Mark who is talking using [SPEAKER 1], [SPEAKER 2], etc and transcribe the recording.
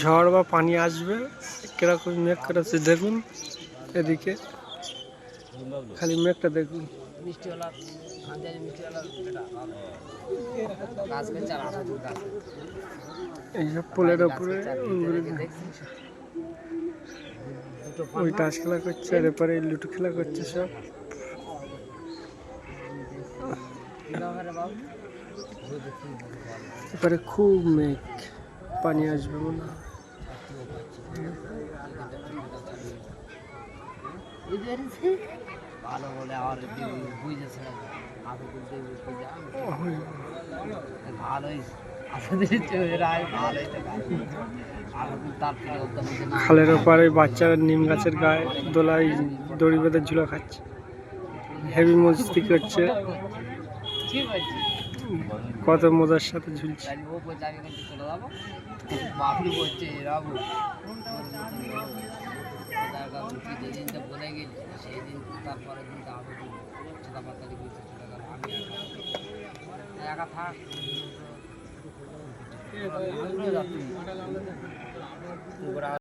[SPEAKER 1] ঝড় বা পানি আসবে, কিরকম মেঘ করেছে দেখুন। এদিকে খালি মেঘটা দেখুন। এইসব পোলের ওপরে ওই তাস খেলা করছে, আর এরপরে লুডো খেলা করছে সব। এবারে খুব মেঘ, পানি আসবে মনে হয়। খালের ওপারে বাচ্চারা নিম গাছের গায়ে দোলায় দড়ি বেঁধে ঝুলা খাচ্ছে, হেভি মস্তি করছে, কত মজার সাথে ঝুলছে।